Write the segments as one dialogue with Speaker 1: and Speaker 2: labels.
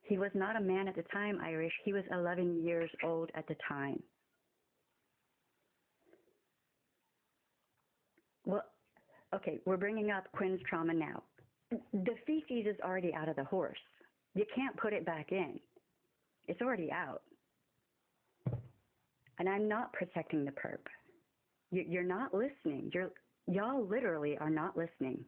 Speaker 1: He was not a man at the time, Irish. He was 11 years old at the time. Well, okay, we're bringing up Quinn's trauma now. The feces is already out of the horse. You can't put it back in. It's already out. And I'm not protecting the perp. You're not listening. Y'all literally are not listening.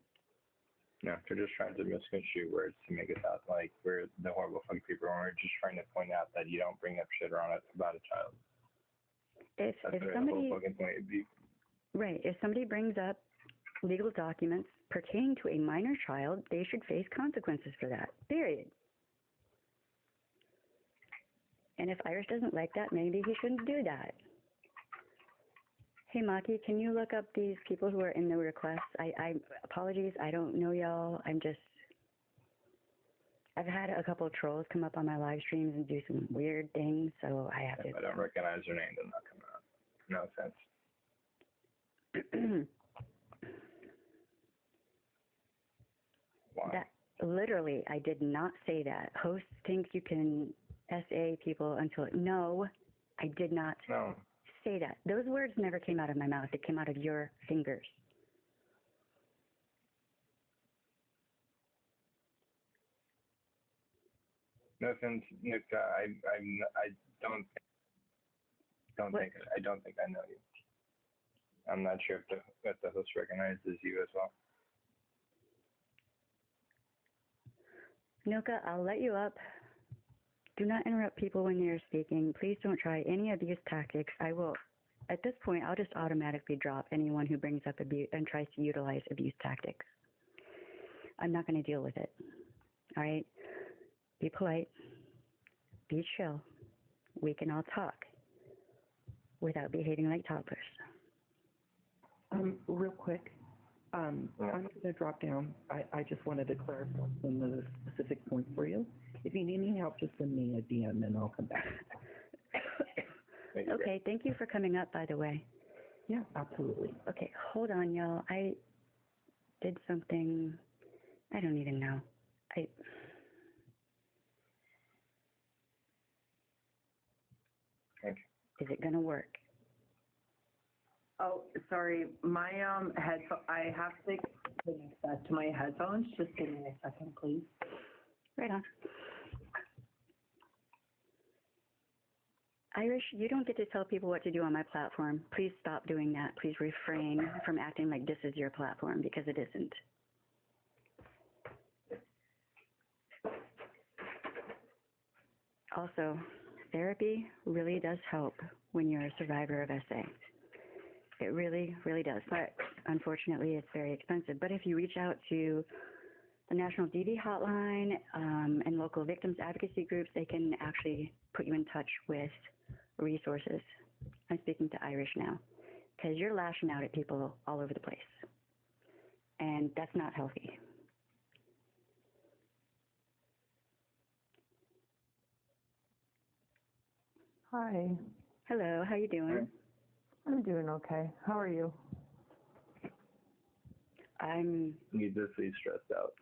Speaker 2: No, they're just trying to misconstrue words to make it sound like we're the horrible fucking people, and we're just trying to point out that you don't bring up shit around it about a child.
Speaker 1: If somebody,
Speaker 2: the whole fucking point would be.
Speaker 1: Right, if somebody brings up legal documents pertaining to a minor child, they should face consequences for that, period. And if Irish doesn't like that, maybe he shouldn't do that. Hey, Maki, can you look up these people who are in the requests? I apologies, I don't know y'all. I've had a couple of trolls come up on my live streams and do some weird things, so I have to.
Speaker 2: If I don't recognize your name, then not come out. No offense. Why?
Speaker 1: Literally, I did not say that. Hosts think you can SA people until... No, I did not say that. Those words never came out of my mouth. They came out of your fingers.
Speaker 2: No offense, Nick. I don't think I know you. I'm not sure if the host recognizes you as well.
Speaker 1: Milka, I'll let you up. Do not interrupt people when they're speaking. Please don't try any abuse tactics. I will, at this point, I'll just automatically drop anyone who brings up abuse and tries to utilize abuse tactics. I'm not going to deal with it. All right? Be polite. Be chill. We can all talk without behaving like toddlers.
Speaker 3: Real quick, I'm going to drop down. I just wanted to clarify some of the specific points for you. If you need any help, just send me a DM and I'll come back.
Speaker 1: Okay, thank you for coming up, by the way.
Speaker 3: Yeah, absolutely.
Speaker 1: Okay, hold on, y'all. I did something. I don't even know.
Speaker 2: Okay.
Speaker 1: Is it going to work?
Speaker 4: Oh, sorry. My I have to connect that to my headphones. Just give me a second, please.
Speaker 1: Right on. Irish, you don't get to tell people what to do on my platform. Please stop doing that. Please refrain from acting like this is your platform, because it isn't. Also, therapy really does help when you're a survivor of SA. It really, really does. But unfortunately, it's very expensive. But if you reach out to the National DV Hotline and local victims advocacy groups, they can actually put you in touch with resources. I'm speaking to Irish now, because you're lashing out at people all over the place. And that's not healthy.
Speaker 5: Hi.
Speaker 1: Hello, how you doing?
Speaker 5: I'm doing okay. How are you?
Speaker 1: I'm
Speaker 2: needlessly stressed out.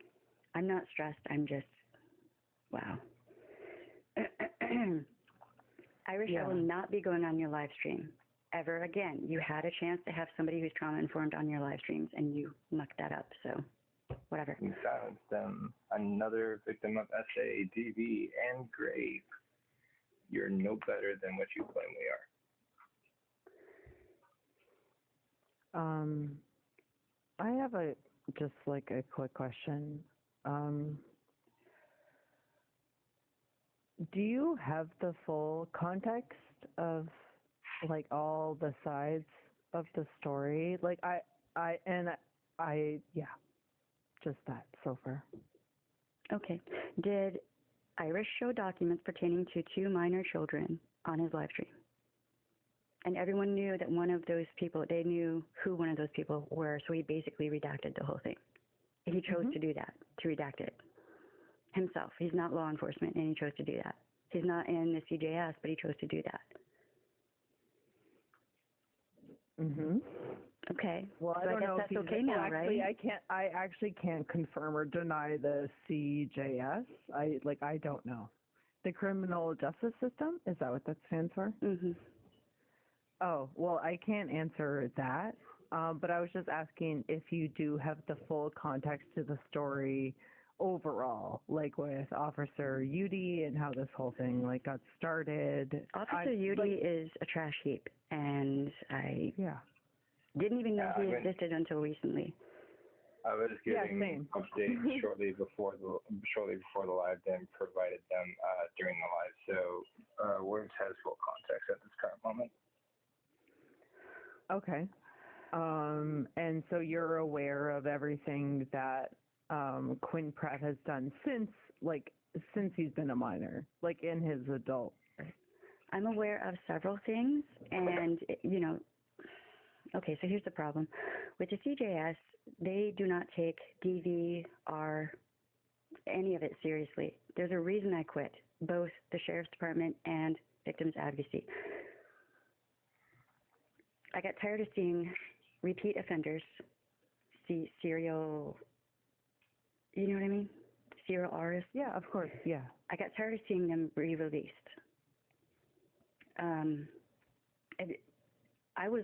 Speaker 1: I'm not stressed. I'm just, wow. Irish, I will not be going on your live stream ever again. You had a chance to have somebody who's trauma-informed on your live streams, and you mucked that up, so whatever.
Speaker 2: You silenced them. Another victim of SA, DV, and grave. You're no better than what you claim we are.
Speaker 5: I have a quick question. Do you have the full context of all the sides of the story? Just that so far. Okay.
Speaker 1: Did Irish show documents pertaining to 2 minor children on his live stream? And everyone knew that one of those people, they knew who one of those people were, so he basically redacted the whole thing. And he chose to do that, to redact it himself. He's not law enforcement, and he chose to do that. He's not in the CJS, but he chose to do that. Okay.
Speaker 5: Well,
Speaker 1: so
Speaker 5: I don't
Speaker 1: guess
Speaker 5: know
Speaker 1: that's
Speaker 5: if
Speaker 1: okay now, right?
Speaker 5: I actually can't confirm or deny the CJS. I don't know. The criminal justice system? Is that what that stands for?
Speaker 1: Mm-hmm.
Speaker 5: Oh, well, I can't answer that. But I was just asking if you do have the full context to the story overall, like with Officer Udy and how this whole thing like got started.
Speaker 1: Officer Udy is a trash heap, and I didn't even know he existed until recently.
Speaker 2: I was getting
Speaker 5: same.
Speaker 2: updates shortly before the live, then provided them during the live. So Words has full context at this current moment.
Speaker 5: Okay. And so you're aware of everything that Quinn Pratt has done since he's been a minor, like in his adult.
Speaker 1: I'm aware of several things, and okay, so here's the problem. With the CJS, they do not take DVR, any of it seriously. There's a reason I quit, both the Sheriff's Department and Victims Advocacy. I got tired of seeing repeat offenders, serial, you know what I mean? Serial artists.
Speaker 5: Yeah, of course, yeah.
Speaker 1: I got tired of seeing them re-released. I was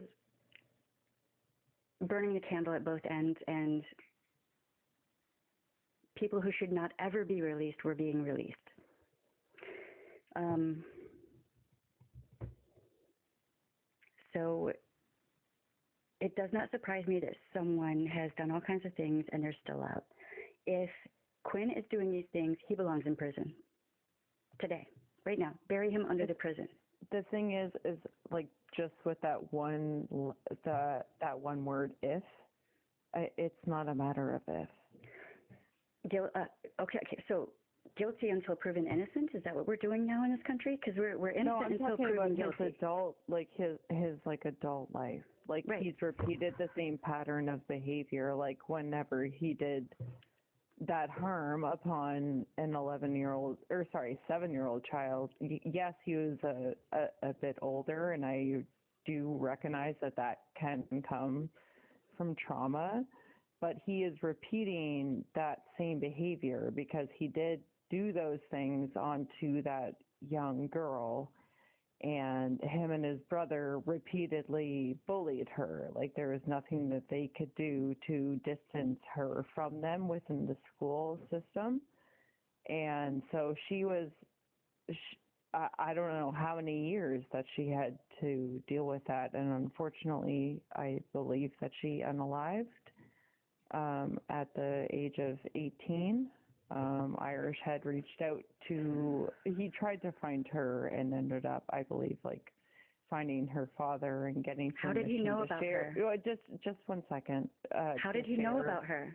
Speaker 1: burning the candle at both ends, and people who should not ever be released were being released. So it does not surprise me that someone has done all kinds of things and they're still out. If Quinn is doing these things, he belongs in prison. Today, right now. Bury him under the prison.
Speaker 5: The thing is like just with that one word, if, it's not a matter of if.
Speaker 1: Okay, so guilty until proven innocent? Is that what we're doing now in this country? Because we're innocent until proven guilty.
Speaker 5: His adult, like his adult life. Like he's repeated the same pattern of behavior. Like whenever he did that harm upon an 7-year-old child. Yes, he was a bit older, and I do recognize that can come from trauma, but he is repeating that same behavior because he did do those things onto that young girl, and him and his brother repeatedly bullied her. Like there was nothing that they could do to distance her from them within the school system. And so I don't know how many years that she had to deal with that. And unfortunately, I believe that she unalived at the age of 18. Irish had reached out he tried to find her and ended up, I believe, like finding her father and getting permission.
Speaker 1: How did he know about her?
Speaker 5: Just 1 second.
Speaker 1: How did he know about her?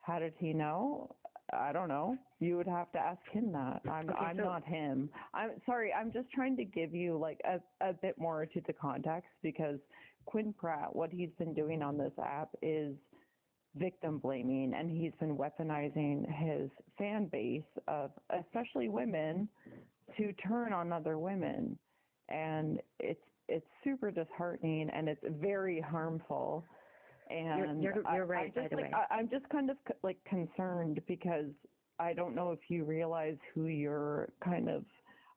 Speaker 5: How did he know? I don't know. You would have to ask him that. I'm not him. I'm sorry. I'm just trying to give you like a bit more to the context because Quinn Pratt, what he's been doing on this app is victim blaming, and he's been weaponizing his fan base of especially women to turn on other women, and it's super disheartening and it's very harmful. And
Speaker 1: you're right, by the way.
Speaker 5: I'm just kind of like concerned because I don't know if you realize who you're kind of,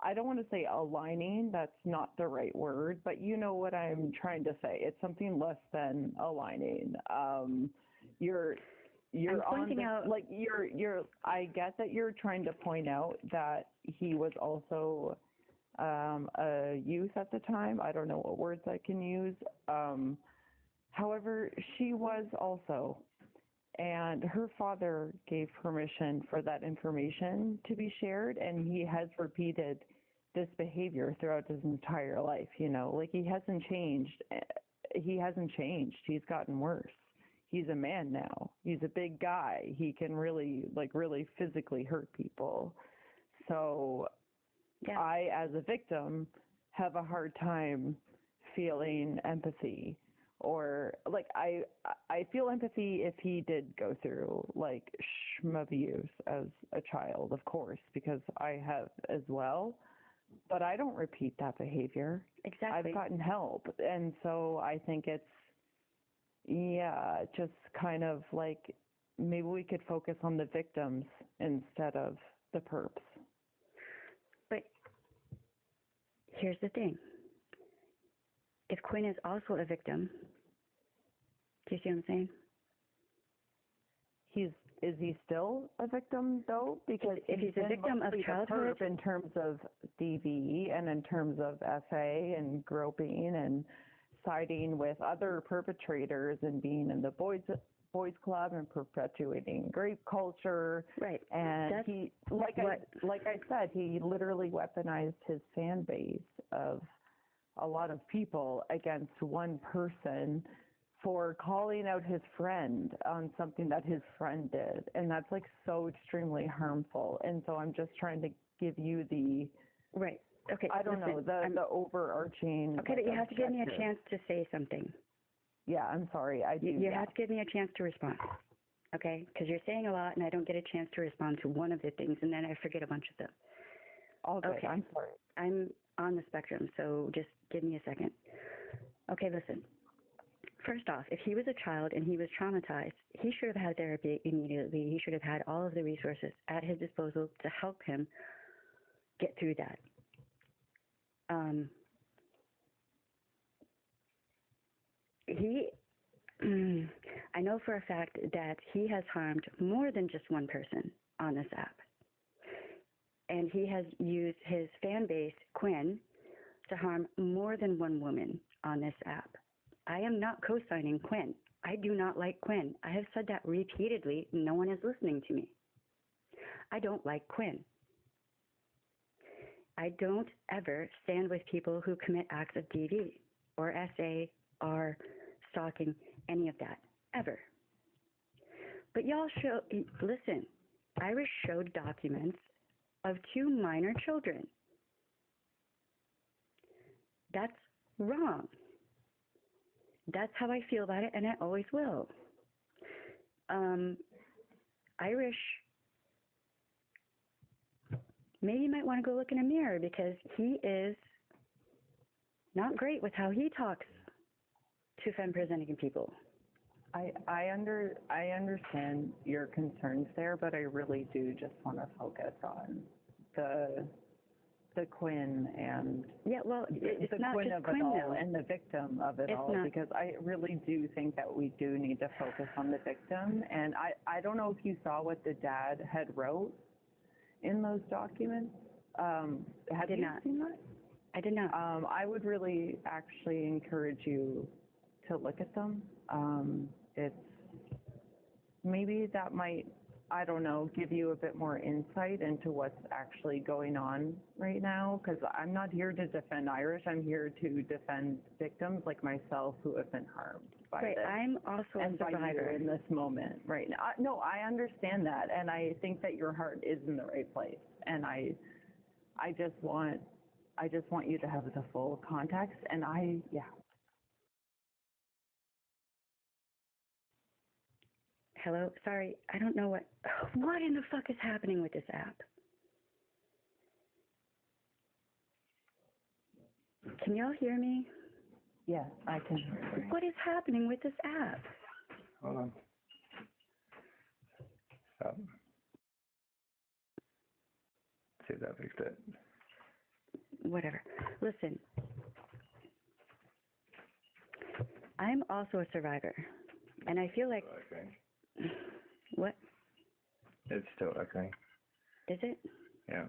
Speaker 5: I don't want to say aligning, that's not the right word, but you know what I'm trying to say. It's something less than aligning. You're
Speaker 1: pointing out,
Speaker 5: like I get that you're trying to point out that he was also a youth at the time. I don't know what words I can use. However, she was also, and her father gave permission for that information to be shared, and he has repeated this behavior throughout his entire life, like he hasn't changed. He's gotten worse. He's a man now. He's a big guy. He can really physically hurt people. So yeah. I, as a victim, have a hard time feeling empathy. Or like I feel empathy if he did go through like abuse as a child, of course, because I have as well. But I don't repeat that behavior.
Speaker 1: Exactly.
Speaker 5: I've gotten help, and so I think it's just kind of like maybe we could focus on the victims instead of the perps.
Speaker 1: here's the thing. If Quinn is also a victim, do you see what I'm saying?
Speaker 5: Is he still a victim though? Because
Speaker 1: if he's a victim of childhood,
Speaker 5: in terms of DV and in terms of SA and groping and siding with other perpetrators and being in the boys club and perpetuating rape culture.
Speaker 1: Right.
Speaker 5: And
Speaker 1: that's
Speaker 5: he, like I said, he literally weaponized his fan base of a lot of people against one person for calling out his friend on something that his friend did. And that's like so extremely harmful. And so I'm just trying to give you the,
Speaker 1: right. Okay.
Speaker 5: I don't know, the overarching.
Speaker 1: Okay, but you have to give me a chance to say something.
Speaker 5: Yeah, I'm sorry.
Speaker 1: You have to give me a chance to respond. Okay? Because you're saying a lot and I don't get a chance to respond to one of the things and then I forget a bunch of them.
Speaker 5: All good.
Speaker 1: Okay.
Speaker 5: I'm sorry.
Speaker 1: I'm on the spectrum, so just give me a second. Okay, listen. First off, if he was a child and he was traumatized, he should have had therapy immediately. He should have had all of the resources at his disposal to help him get through that. I know for a fact that he has harmed more than just one person on this app. And he has used his fan base, Quinn, to harm more than one woman on this app. I am not co-signing Quinn. I do not like Quinn. I have said that repeatedly. No one is listening to me. I don't like Quinn. I don't ever stand with people who commit acts of DV or SA or stalking, any of that, ever. But y'all listen, Irish showed documents of 2 minor children. That's wrong. That's how I feel about it, and I always will. Irish maybe might want to go look in a mirror because he is not great with how he talks to femme-presenting people.
Speaker 5: I understand your concerns there, but I really do just want to focus on the Quinn and
Speaker 1: it's
Speaker 5: the
Speaker 1: not
Speaker 5: Quinn
Speaker 1: just
Speaker 5: of
Speaker 1: Quinn,
Speaker 5: it all
Speaker 1: though.
Speaker 5: and the victim of it all, because I really do think that we do need to focus on the victim. And I don't know if you saw what the dad had wrote in those documents. Have you seen that?
Speaker 1: I did not.
Speaker 5: I would really actually encourage you to look at them. It's maybe that might, I don't know, give you a bit more insight into what's actually going on right now, because I'm not here to defend Irish. I'm here to defend victims like myself who have been harmed by this.
Speaker 1: I'm also a survivor
Speaker 5: in this moment right now. No, I understand that, and I think that your heart is in the right place, and I just want you to have the full context, and
Speaker 1: Hello? Sorry, I don't know what in the fuck is happening with this app? Can y'all hear me?
Speaker 5: Yes, I can.
Speaker 1: What is happening with this app?
Speaker 2: Hold on. Stop. See if that fixed it.
Speaker 1: Whatever. Listen. I'm also a survivor. And I feel like...
Speaker 2: Okay.
Speaker 1: What?
Speaker 2: It's still echoing.
Speaker 1: Is it?
Speaker 2: Yeah.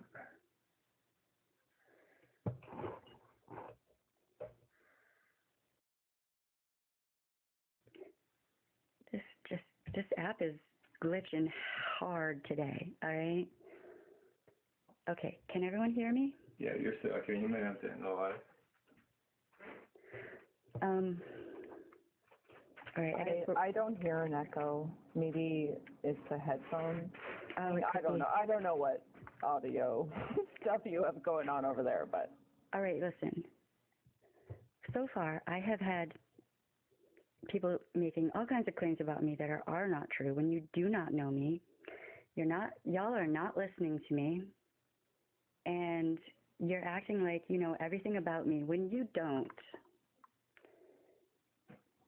Speaker 1: This app is glitching hard today, all right? Okay, can everyone hear me?
Speaker 2: Yeah, you're still okay. You might have to end the live.
Speaker 1: All right,
Speaker 5: I don't hear an echo. Maybe it's the headphones.
Speaker 1: Oh,
Speaker 5: I don't know. I don't know what audio stuff you have going on over there, but.
Speaker 1: All right, listen. So far, I have had people making all kinds of claims about me that are not true. When you do not know me, y'all are not listening to me, and you're acting like you know everything about me when you don't.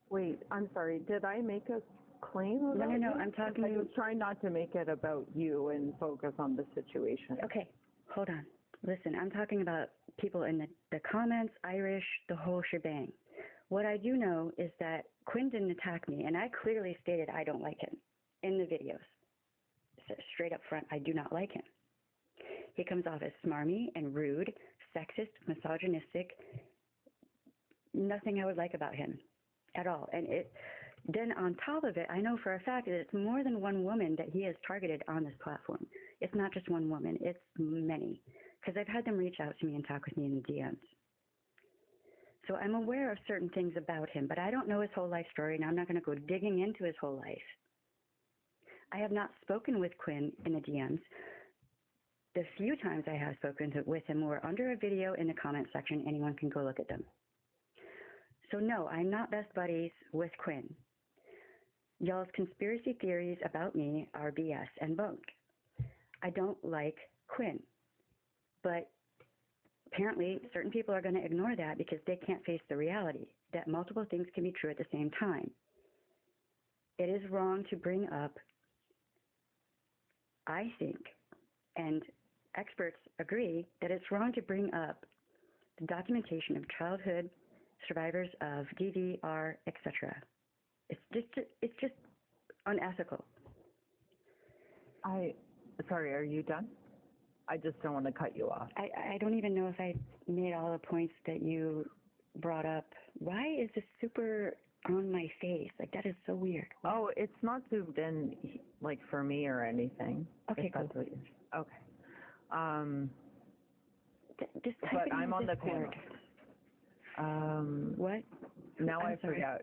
Speaker 5: Wait, I'm sorry. Did I make a claim about
Speaker 1: No.
Speaker 5: you?
Speaker 1: I'm talking.
Speaker 5: I was trying not to make it about you and focus on the situation.
Speaker 1: Okay, hold on. Listen, I'm talking about people in the comments, Irish, the whole shebang. What I do know is that Quinn didn't attack me, and I clearly stated I don't like him in the videos. Straight up front, I do not like him. He comes off as smarmy and rude, sexist, misogynistic. Nothing I would like about him at all. And then on top of it, I know for a fact that it's more than one woman that he has targeted on this platform. It's not just one woman, it's many. Because I've had them reach out to me and talk with me in the DMs. So I'm aware of certain things about him, but I don't know his whole life story, and I'm not going to go digging into his whole life. I have not spoken with Quinn in the DMs. The few times I have spoken with him were under a video in the comment section. Anyone can go look at them. So no, I'm not best buddies with Quinn. Y'all's conspiracy theories about me are BS and bunk. I don't like Quinn. But apparently certain people are going to ignore that because they can't face the reality that multiple things can be true at the same time. It is wrong to bring up, I think, and experts agree that it's wrong to bring up the documentation of childhood survivors of DVR, etc. It's just unethical.
Speaker 5: Sorry, are you done? I just don't want to cut you off.
Speaker 1: I don't even know if I made all the points that you brought up. Why is this super on my face? Like, that is so weird.
Speaker 5: Oh, it's not zoomed in, like, for me or anything.
Speaker 1: Okay, cool.
Speaker 5: Okay.
Speaker 1: Just type
Speaker 5: but
Speaker 1: it
Speaker 5: I'm on the
Speaker 1: Discord.
Speaker 5: panel.
Speaker 1: What?
Speaker 5: Now
Speaker 1: I'm
Speaker 5: I
Speaker 1: sorry.
Speaker 5: forgot.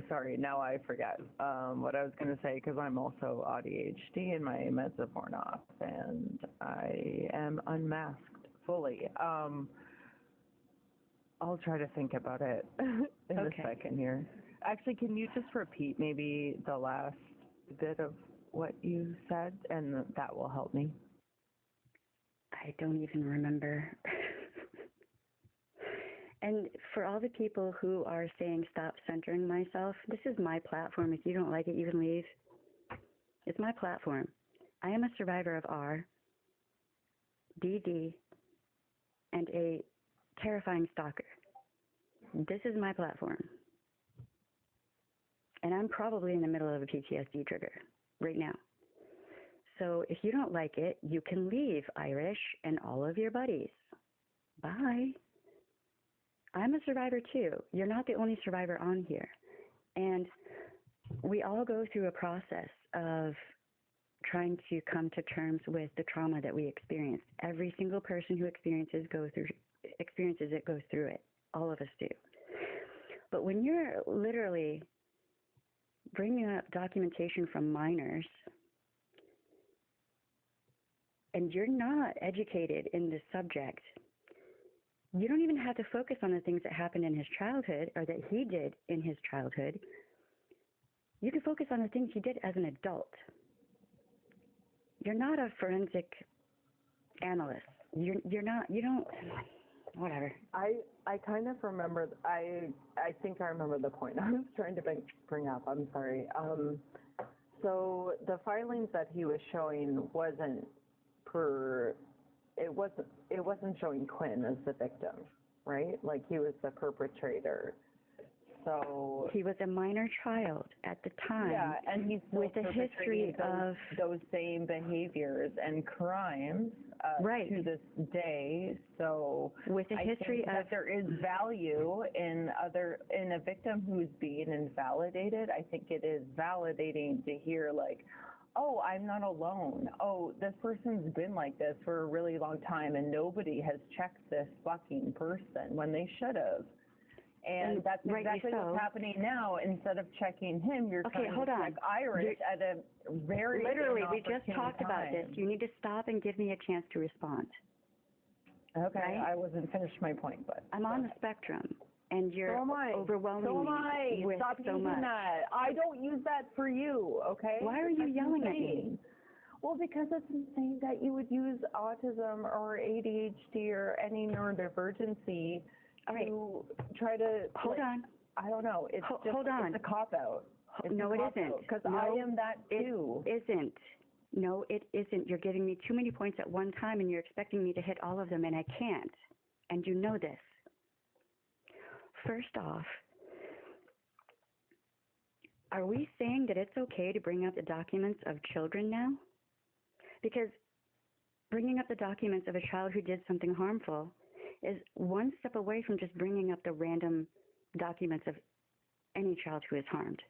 Speaker 5: Sorry, now I forgot what I was going to say, because I'm also ADHD and my meds have worn off, and I am unmasked fully. I'll try to think about it in a second here. Actually, can you just repeat maybe the last bit of what you said, and that will help me?
Speaker 1: I don't even remember. And for all the people who are saying stop centering myself, this is my platform. If you don't like it, you can leave. It's my platform. I am a survivor of R, DD, and a terrifying stalker. This is my platform. And I'm probably in the middle of a PTSD trigger right now. So if you don't like it, you can leave, Irish, and all of your buddies. Bye. I'm a survivor too. You're not the only survivor on here. And we all go through a process of trying to come to terms with the trauma that we experienced. Every single person who experiences it goes through it. All of us do. But when you're literally bringing up documentation from minors and you're not educated in this subject, you don't even have to focus on the things that happened in his childhood or that he did in his childhood. You can focus on the things he did as an adult. You're not a forensic analyst. You're not, you don't, whatever.
Speaker 5: I kind of remember, I think I remember the point I was trying to bring up. I'm sorry. So the filings that he was showing wasn't it wasn't showing Quinn as the victim, right? Like, he was the perpetrator. So
Speaker 1: he was a minor child at the time.
Speaker 5: Yeah, and he's still
Speaker 1: with a history of
Speaker 5: those same behaviors and crimes
Speaker 1: right.
Speaker 5: to this day. So
Speaker 1: with a history
Speaker 5: of that there is value in a victim who's being invalidated. I think it is validating to hear, like, oh, I'm not alone. Oh, this person's been like this for a really long time and nobody has checked this fucking person when they should have. And that's exactly what's happening now. Instead of checking him, you're trying to check Irish at a very
Speaker 1: literally, we just talked about this. You need to stop and give me a chance to respond.
Speaker 5: Okay,
Speaker 1: right?
Speaker 5: I wasn't finished my point, but
Speaker 1: I'm on the spectrum, and you're overwhelming
Speaker 5: me with
Speaker 1: Stop
Speaker 5: so
Speaker 1: using
Speaker 5: much. That. I don't use that for you, okay?
Speaker 1: Why are you yelling at me?
Speaker 5: Well, because it's insane that you would use autism or ADHD or any neurodivergency to try to
Speaker 1: hold on.
Speaker 5: I don't know. It's just
Speaker 1: hold on.
Speaker 5: It's a cop out.
Speaker 1: No, it isn't.
Speaker 5: Because I am that too.
Speaker 1: It isn't. No, it isn't. You're giving me too many points at one time and you're expecting me to hit all of them, and I can't. And you know this. First off, are we saying that it's okay to bring up the documents of children now? Because bringing up the documents of a child who did something harmful is one step away from just bringing up the random documents of any child who is harmed.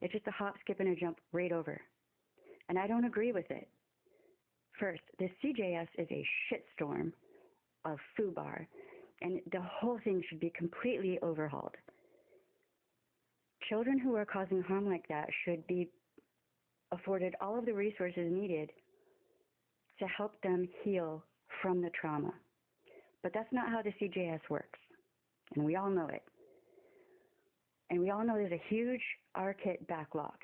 Speaker 1: It's just a hop, skip, and a jump right over. And I don't agree with it. First, the CJS is a shitstorm of FUBAR, and the whole thing should be completely overhauled. Children who are causing harm like that should be afforded all of the resources needed to help them heal from the trauma. But that's not how the CJS works, and we all know it. And we all know there's a huge ARKit backlog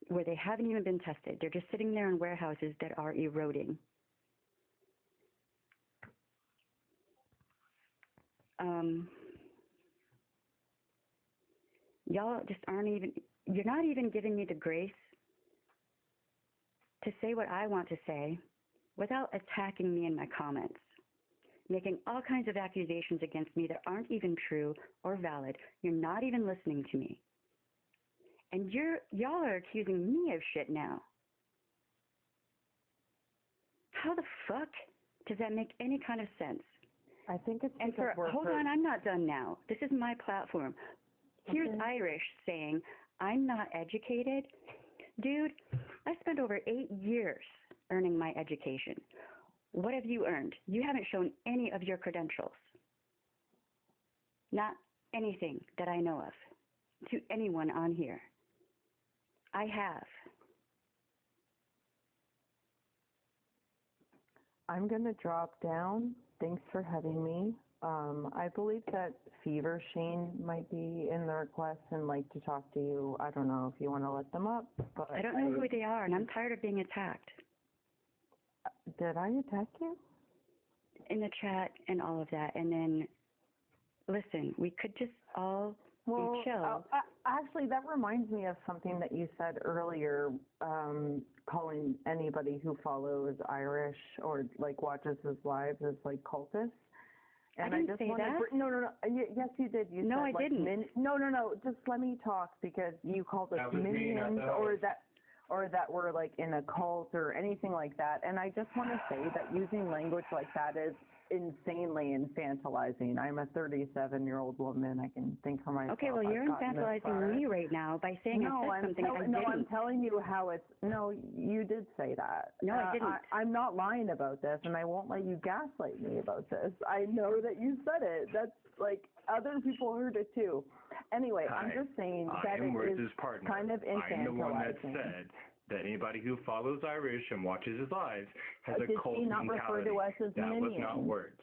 Speaker 1: where they haven't even been tested. They're just sitting there in warehouses that are eroding. Y'all just aren't even, you're not even giving me the grace to say what I want to say without attacking me in my comments, making all kinds of accusations against me that aren't even true or valid. You're not even listening to me. And y'all are accusing me of shit now. How the fuck does that make any kind of sense?
Speaker 5: I think it's
Speaker 1: And
Speaker 5: because
Speaker 1: hold on, I'm not done now. This is my platform. Here's Irish saying, I'm not educated. Dude, I spent over 8 years earning my education. What have you earned? You haven't shown any of your credentials. Not anything that I know of to anyone on here. I have.
Speaker 5: I'm going to drop down. Thanks for having me. I believe that Fever Shane might be in the request and like to talk to you. I don't know if you want to let them up, but
Speaker 1: I don't know who they are, and I'm tired of being attacked.
Speaker 5: Did I attack you?
Speaker 1: In the chat and all of that, and then, listen, we could just all be chill.
Speaker 5: Actually, that reminds me of something that you said earlier, calling anybody who follows Irish or like watches his lives as like cultists. And
Speaker 1: I didn't say that.
Speaker 5: No. Yes, you did. You
Speaker 1: no,
Speaker 5: said,
Speaker 1: I
Speaker 5: like,
Speaker 1: didn't.
Speaker 5: No. Just let me talk, because you called us minions or that we're like in a cult or anything like that. And I just want to say that using language like that is insanely infantilizing. I'm a 37-year-old woman. I can think for myself.
Speaker 1: Okay, well, you're infantilizing me right now by saying I said something I didn't.
Speaker 5: No, I'm telling you how it's, no, you did say that.
Speaker 1: No, I didn't.
Speaker 5: I'm not lying about this, and I won't let you gaslight me about this. I know that you said it. That's like, other people heard it too. Anyway,
Speaker 2: Hi,
Speaker 5: I'm just saying that
Speaker 2: it is
Speaker 5: partner. Kind of infantilizing.
Speaker 2: I'm the one that said that anybody who follows Irish and watches his lives has a cult mentality.
Speaker 5: Did she not refer to us as minions?
Speaker 2: That was not words.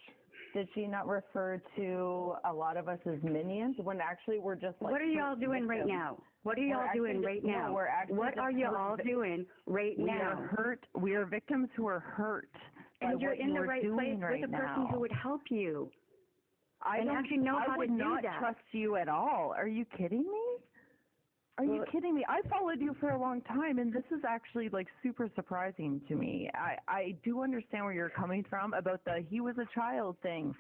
Speaker 5: Did she not refer to a lot of us as minions when actually we're just like...
Speaker 1: What are y'all doing right now? What are y'all doing right now? What are you all doing right now?
Speaker 5: We are hurt. We are victims who are hurt.
Speaker 1: And you're in the right place with a person who would help you. I don't actually know how to do that.
Speaker 5: I would not trust you at all. Are you kidding me? Are you kidding me? I followed you for a long time, and this is actually, like, super surprising to me. I do understand where you're coming from about the he was a child thing,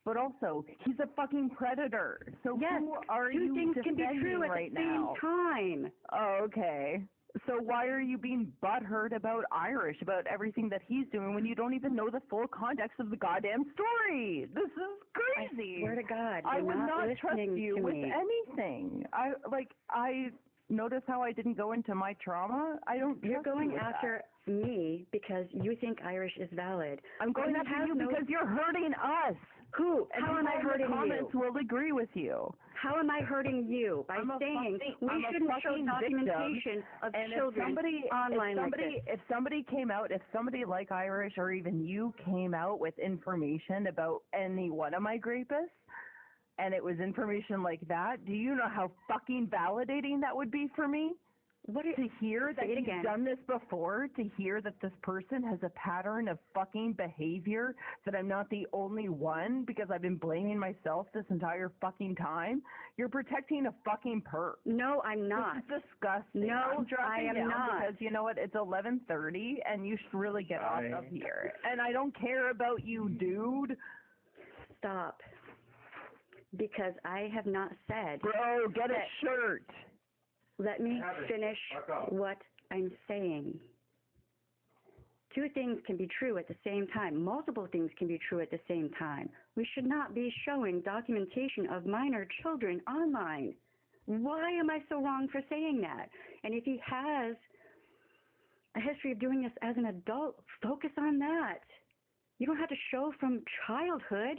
Speaker 5: but also, he's a fucking predator. So
Speaker 1: yes,
Speaker 5: who are you
Speaker 1: things can be true at
Speaker 5: right
Speaker 1: the same
Speaker 5: now?
Speaker 1: time.
Speaker 5: Oh, okay. So why are you being butthurt about Irish, about everything that he's doing, when you don't even know the full context of the goddamn story? This is crazy.
Speaker 1: I swear to God,
Speaker 5: I would not trust you with
Speaker 1: me.
Speaker 5: anything. I notice how I didn't go into my trauma. I don't.
Speaker 1: You're going
Speaker 5: you
Speaker 1: after me because you think Irish is valid.
Speaker 5: I'm going after you because you're hurting us.
Speaker 1: Who? How am I hurting you?
Speaker 5: Comments will agree with you.
Speaker 1: How am I hurting you? By saying we shouldn't show documentation of children online like this.
Speaker 5: If somebody came out, if somebody like Irish or even you came out with information about any one of my rapists, and it was information like that, do you know how fucking validating that would be for me?
Speaker 1: What
Speaker 5: To hear that
Speaker 1: Say it
Speaker 5: you've
Speaker 1: again.
Speaker 5: done this before, to hear that this person has a pattern of fucking behavior, that I'm not the only one because I've been blaming myself this entire fucking time, you're protecting a fucking perp.
Speaker 1: No, I'm not.
Speaker 5: This is disgusting.
Speaker 1: No,
Speaker 5: I'm dropping
Speaker 1: I am
Speaker 5: down
Speaker 1: not.
Speaker 5: because you know what? It's 11:30, and you should really get off of here. And I don't care about you, dude.
Speaker 1: Stop. Because I have not said.
Speaker 5: Bro, get a shirt.
Speaker 1: Let me finish what I'm saying. Two things can be true at the same time. Multiple things can be true at the same time. We should not be showing documentation of minor children online. Why am I so wrong for saying that? And if he has a history of doing this as an adult, focus on that. You don't have to show from childhood.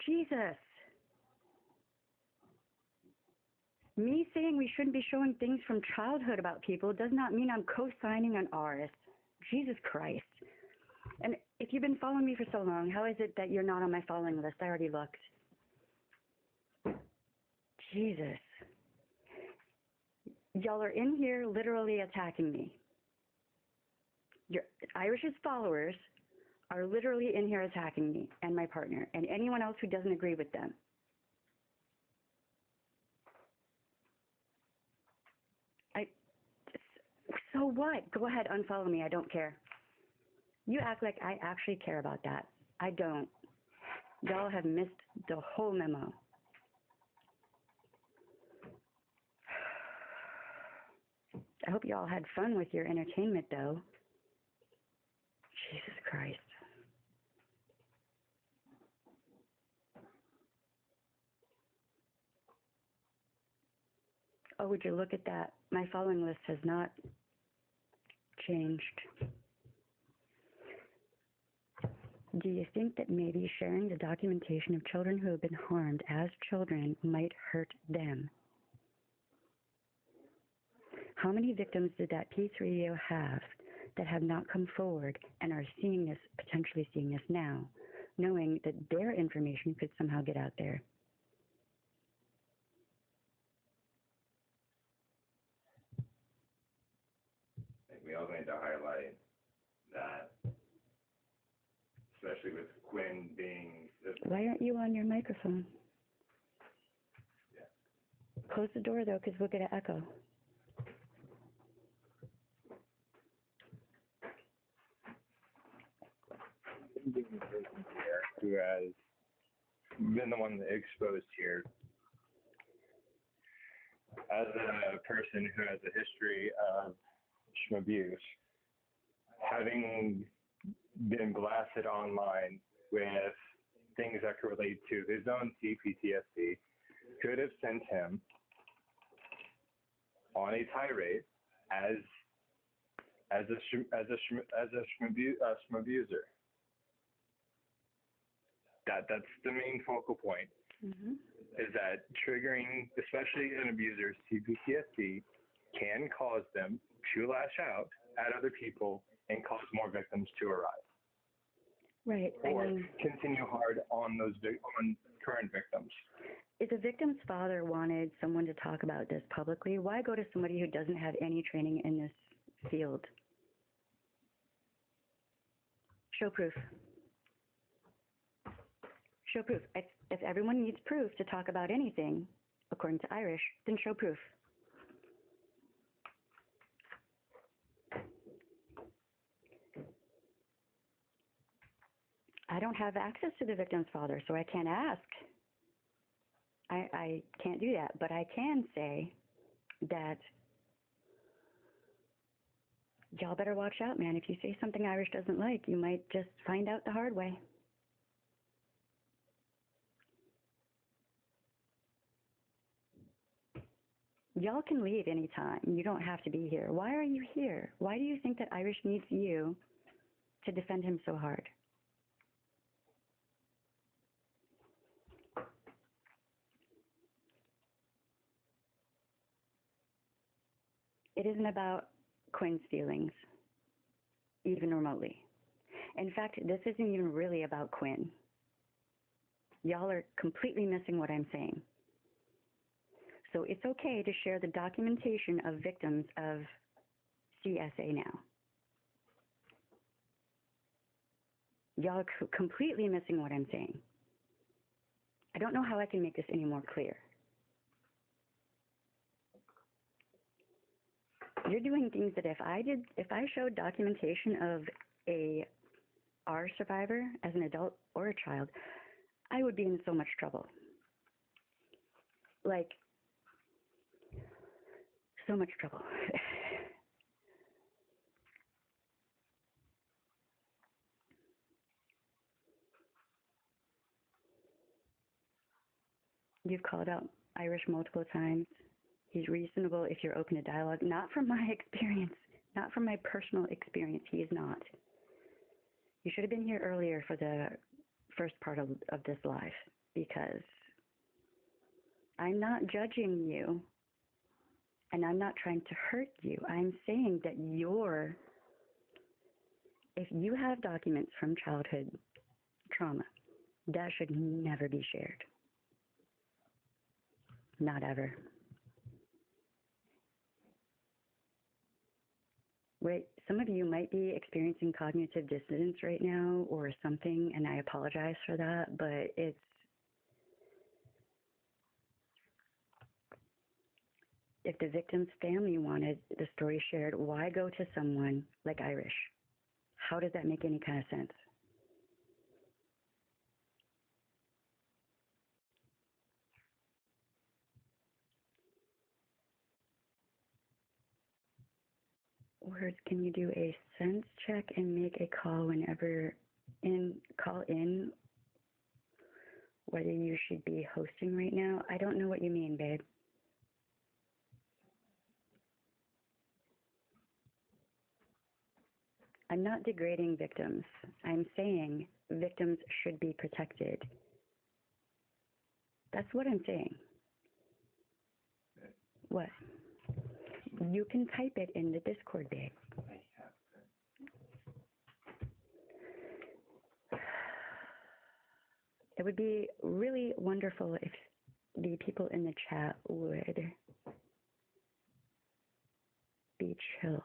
Speaker 1: Jesus. Me saying we shouldn't be showing things from childhood about people does not mean I'm co-signing on ours. Jesus Christ. And if you've been following me for so long, how is it that you're not on my following list? I already looked. Jesus. Y'all are in here literally attacking me. Irish's followers are literally in here attacking me and my partner and anyone else who doesn't agree with them. So what? Go ahead, unfollow me. I don't care. You act like I actually care about that. I don't. Y'all have missed the whole memo. I hope you all had fun with your entertainment, though. Jesus Christ. Oh, would you look at that? My following list has not changed. Do you think that maybe sharing the documentation of children who have been harmed as children might hurt them? How many victims did that Peace Radio have that have not come forward and are seeing this, potentially seeing this now, knowing that their information could somehow get out there?
Speaker 2: We also need to highlight that, especially with Quinn being
Speaker 1: Why aren't you on your microphone? Yeah. Close the door, though, because we'll get an echo.
Speaker 2: who has been the one exposed here as a person who has a history of abuse, having been blasted online with things that could relate to his own CPTSD, could have sent him on a tirade as a schmabuser. That's the main focal point.
Speaker 1: Mm-hmm.
Speaker 2: Is that triggering, especially an abuser's CPTSD, can cause them to lash out at other people and cause more victims to arrive.
Speaker 1: Right.
Speaker 2: Or continue hard on on current victims.
Speaker 1: If the victim's father wanted someone to talk about this publicly, why go to somebody who doesn't have any training in this field? Show proof. Show proof. If everyone needs proof to talk about anything, according to Irish, then show proof. I don't have access to the victim's father, so I can't ask. I can't do that, but I can say that y'all better watch out, man. If you say something Irish doesn't like, you might just find out the hard way. Y'all can leave anytime. You don't have to be here. Why are you here? Why do you think that Irish needs you to defend him so hard? It isn't about Quinn's feelings, even remotely. In fact, this isn't even really about Quinn. Y'all are completely missing what I'm saying. So it's okay to share the documentation of victims of CSA now. Y'all are completely missing what I'm saying. I don't know how I can make this any more clear. You're doing things that if I showed documentation of our survivor as an adult or a child, I would be in so much trouble. Like, so much trouble. You've called out Irish multiple times. He's reasonable if you're open to dialogue. Not from my experience, not from my personal experience. He is not. You should have been here earlier for the first part of this live, because I'm not judging you and I'm not trying to hurt you. I'm saying that if you have documents from childhood trauma, that should never be shared. Not ever. Right, some of you might be experiencing cognitive dissonance right now or something, and I apologize for that, but if the victim's family wanted the story shared, why go to someone like Irish? How does that make any kind of sense? Words, can you do a sense check and make a call call in whether you should be hosting right now? I don't know what you mean, babe. I'm not degrading victims. I'm saying victims should be protected. That's what I'm saying. What? You can type it in the Discord, babe. It would be really wonderful if the people in the chat would be chill.